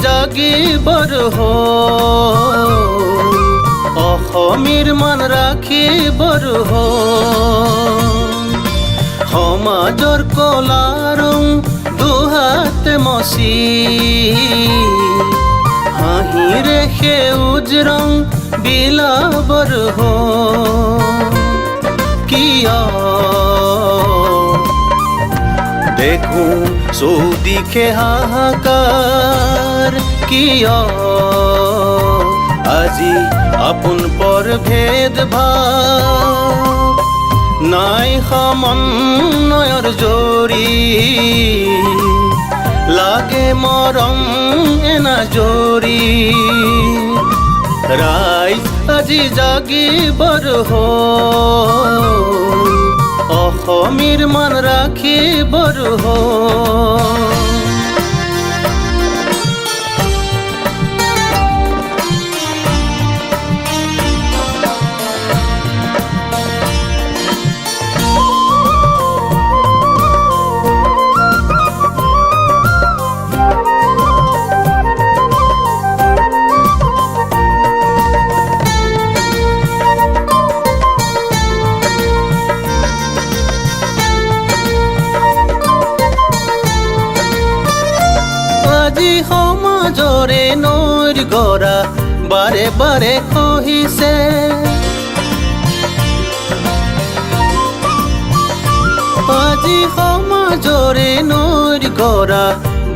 জাগিবৰ হ'ল অসমীৰ মান ৰাখিবৰ হ'ল সমাজৰ কলা ৰং দুহাতে মচি হাঁহিৰে সেউজ ৰং বিলাবৰ হ'ল কিয় দেখো চৌদিশে হাহাকাৰ কিয় আজি আপোন পৰ ভেদভাৱ নাই সমন্বয়ৰ জৰি লাগে মৰম এনাজৰি ৰাইজ আজি জাগিবৰ হ'ল অসমীৰ মান ৰাখিবৰ হ'ল আজি সমাজৰে নৈৰ গৰা বাৰে বাৰে খহিছে আজি সমাজৰে নৈৰ গৰা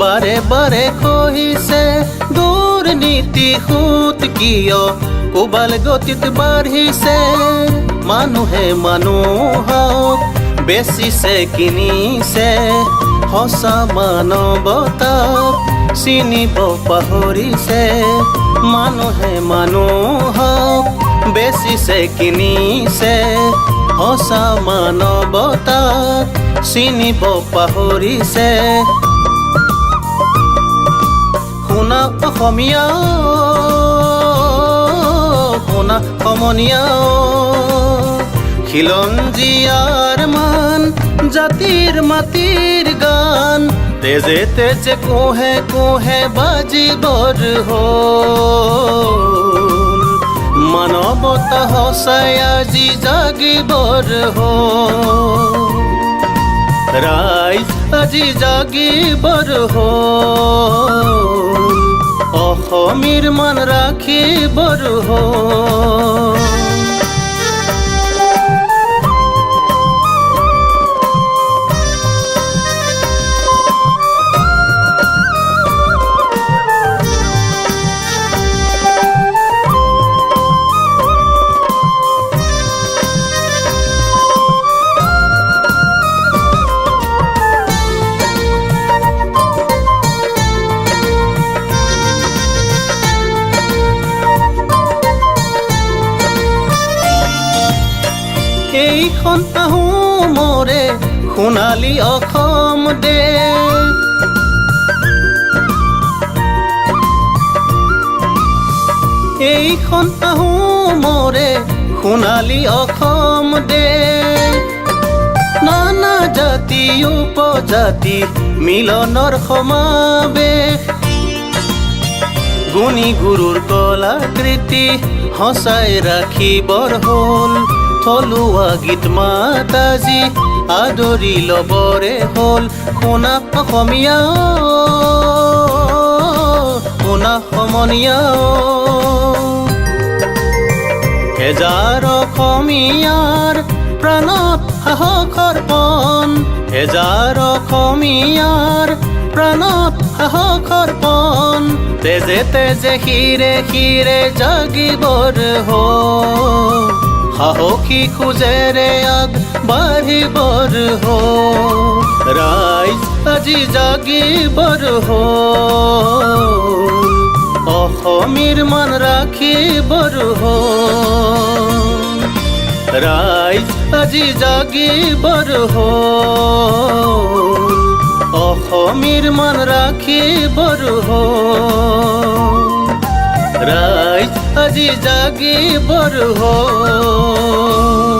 বাৰে বাৰে খহিছে দুৰ্নীতি সুত কিয় কোবাল গতিত বাঢ়িছে মানুহে মানুহক বেচিছে কিনিছে সঁচা মানৱতাক চিনিব পাহৰিছে মানুহে মানুহক বেচিছে কিনিছে সঁচা মানৱতাক চিনিব পাহৰিছে শুনা অসমীয়া শুনা সমনীয়া খিলঞ্জীয়াৰ মান জাতিৰ মাটিৰ গান তেজে তেজে কোহে কোহে বাজিবৰ হ'ল মানৱতা সঁচাই আজি জাগিবৰ হ'ল ৰাইজ আজি জাগিবৰ হ'ল অসমীৰ মান ৰাখিবৰ হ'ল এইখন আহোমৰে সোণালী অসম দেশ এইখন আহোমৰে সোণালী অসম দেশ নানা জাতি উপজাতি মিলনৰ সমাৱেশ গুণী গুৰুৰ কলাকৃতি সঁচাই ৰাখিবৰ হ'ল থলুৱা গীত মাত আজি আদৰি ল'বৰে হ'ল শুনা অসমীয়া শুনা সমনীয়া হেজাৰ অসমীয়াৰ প্ৰাণত সাহসৰ পণ হেজাৰ অসমীয়াৰ প্ৰাণত সাহসৰ পণ তেজে তেজে শিৰে শিৰে জাগিবৰ হ'ল সাহসী খোজেৰে আগবাঢ়িবৰ হ'ল ৰাইজ আজি জাগিবৰ হ'ল অসমীৰ মান ৰাখিবৰ হ'ল ৰাইজ আজি জাগিবৰ হ'ল অসমীৰ মান ৰাখিবৰ হ'ল ৰাইজ আজি জাগিবৰ হ'ল